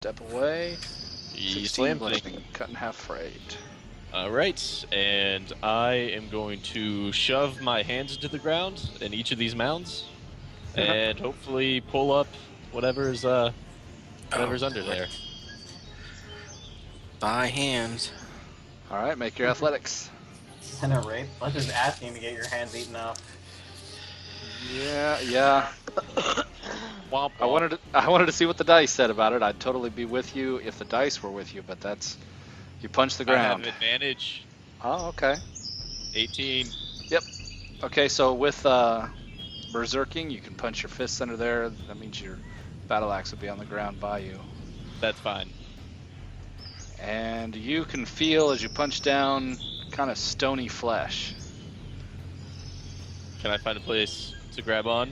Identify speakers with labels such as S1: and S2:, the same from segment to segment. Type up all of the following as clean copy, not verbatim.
S1: Step away.
S2: He
S1: 16
S2: slammed me.
S1: bludgeoning, cut in half for 8.
S2: Alright, and I am going to shove my hands into the ground in each of these mounds, and hopefully pull up whatever's under there.
S3: By hand.
S1: Alright, make your athletics.
S4: And a rape? Let's just asking to get your hands eaten off.
S1: Yeah.
S2: Womp
S1: I wanted to see what the dice said about it. I'd totally be with you if the dice were with you, but that's... You punch the
S2: I have
S1: ground.
S2: advantage.
S1: Oh, okay.
S2: 18.
S1: Yep. Okay, so with berserking, you can punch your fists under there. That means your battle axe will be on the ground by you.
S2: That's fine.
S1: And you can feel as you punch down kind of stony flesh.
S2: Can I find a place to grab on?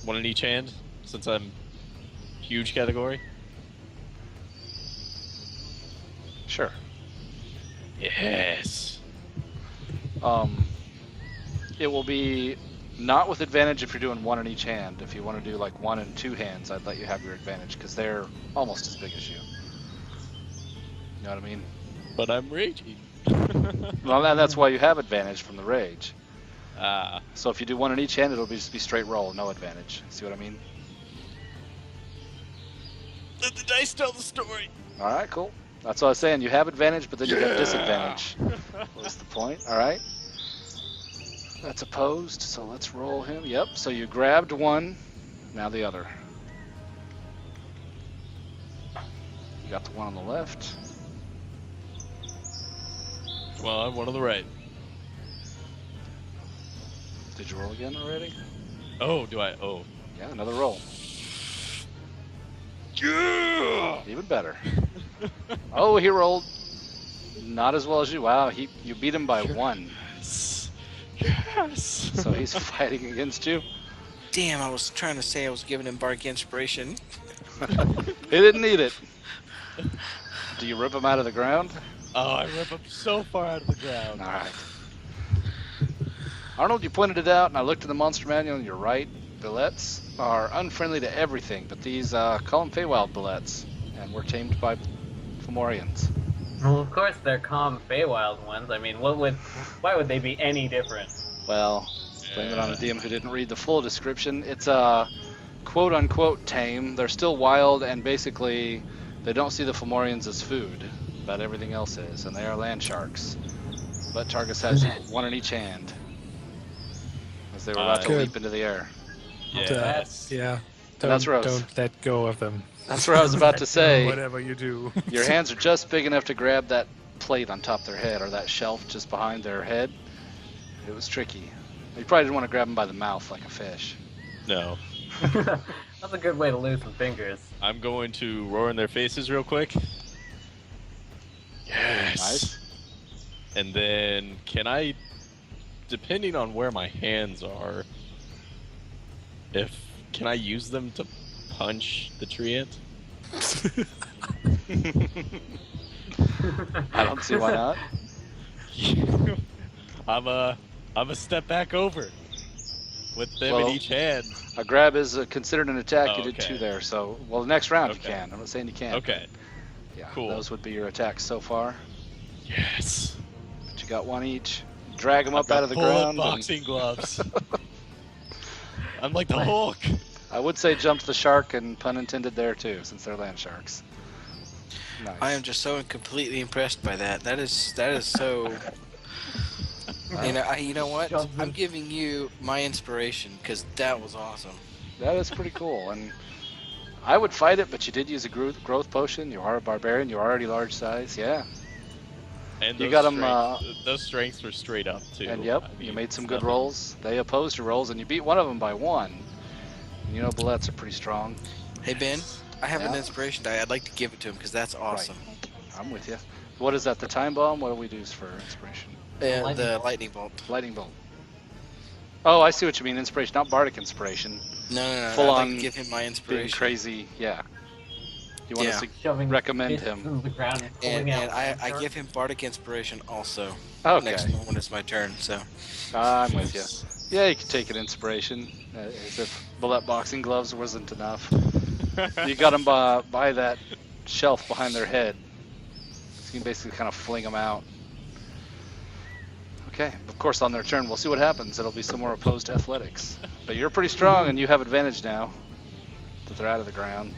S2: One in each hand, since I'm huge category?
S1: Sure.
S2: Yes.
S1: It will be not with advantage if you're doing one in each hand. If you want to do like one in two hands, I'd let you have your advantage because they're almost as big as you. You know what I mean?
S2: But I'm raging.
S1: Well, and that's why you have advantage from the rage.
S2: Ah.
S1: So if you do one in each hand, it'll just be straight roll, no advantage. See what I mean?
S2: Let the dice tell the story.
S1: All right, cool. That's what I was saying. You have advantage, but then you got disadvantage. What's the point? All right. That's opposed, so let's roll him. Yep, so you grabbed one, now the other. You got the one on the left.
S2: Well, I'm one on the right.
S1: Did you roll again already?
S2: Oh, do I? Oh.
S1: Yeah, another roll.
S2: Yeah!
S1: Even better. Oh, he rolled not as well as you. Wow, you beat him by one.
S2: Yes!
S1: So he's fighting against you.
S3: Damn, I was trying to say I was giving him bardic inspiration.
S1: He didn't need it. Do you rip him out of the ground?
S2: Oh, I rip him so far out of the ground.
S1: All right. Arnold, you pointed it out, and I looked at the monster manual, and you're right. Bullets are unfriendly to everything, but these, call them Feywild Bullets, and we're tamed by Fomorians.
S4: Well, of course they're calm Feywild ones. I mean, why would they be any different?
S1: Well, blame it on a DM who didn't read the full description. It's a quote-unquote tame. They're still wild, and basically they don't see the Fomorians as food, but everything else is, and they are land sharks. But Targus has one in each hand, as they were about to
S5: Good.
S1: leap into the air.
S2: Yes.
S5: Yeah.
S1: That's Rose.
S5: Don't let go of them.
S1: That's what I was about to say.
S5: Whatever you do.
S1: Your hands are just big enough to grab that plate on top of their head, or that shelf just behind their head. It was tricky. You probably didn't want to grab them by the mouth like a fish.
S2: No.
S4: That's a good way to lose some fingers.
S2: I'm going to roar in their faces real quick. Yes.
S1: Nice.
S2: And then, can I, depending on where my hands are, can I use them to punch the treant?
S1: I don't see why not.
S2: I'm a step back over with them in each hand.
S1: A grab is considered an attack.
S2: Oh,
S1: You did
S2: okay.
S1: 2 there, so the next round you
S2: Okay.
S1: can. I'm not saying you can't.
S2: Okay.
S1: Yeah,
S2: Cool.
S1: those would be your attacks so far.
S2: Yes.
S1: But you got one each. Drag them
S2: I've
S1: up
S2: got
S1: out of the
S2: full
S1: ground.
S2: boxing gloves. I'm like the Hulk.
S1: I would say jump the shark, and pun intended there too, since they're land sharks. Nice.
S3: I am just so completely impressed by that. That is so. You know what? I'm giving you my inspiration because that was awesome.
S1: That is pretty cool, and I would fight it, but you did use a growth potion. You are a barbarian. You're already large size. Yeah.
S2: And
S1: You
S2: those
S1: got 'em,
S2: Those strengths were straight up too.
S1: And yep,
S2: I
S1: you
S2: mean,
S1: made some
S2: it's
S1: good
S2: nothing.
S1: rolls. They opposed your rolls, and you beat one of them by 1. You know, Bulletes are pretty strong.
S3: Hey Ben, I have an
S1: Yeah?
S3: inspiration die. I'd like to give it to him because that's awesome.
S1: I'm with you. What is that? The time bomb? What do we use for inspiration?
S3: The lightning bolt.
S1: Lightning bolt. Oh, I see what you mean. Inspiration, not bardic inspiration.
S3: No.
S1: Full
S3: I'd
S1: on
S3: like to give him my
S1: Being
S3: inspiration.
S1: crazy. Yeah. You want us to
S4: Shoving
S1: recommend
S4: fists
S1: him?
S4: into the ground and
S3: And,
S4: pulling out
S3: and I
S4: one
S3: give him bardic inspiration also.
S1: Okay.
S3: Next when it's my turn. So.
S1: I'm with you. Yeah, you could take an inspiration, as if bullet boxing gloves wasn't enough. You got them by that shelf behind their head. So you can basically kind of fling them out. Okay, of course on their turn we'll see what happens. It'll be some more opposed athletics. But you're pretty strong and you have advantage now that they're out of the ground.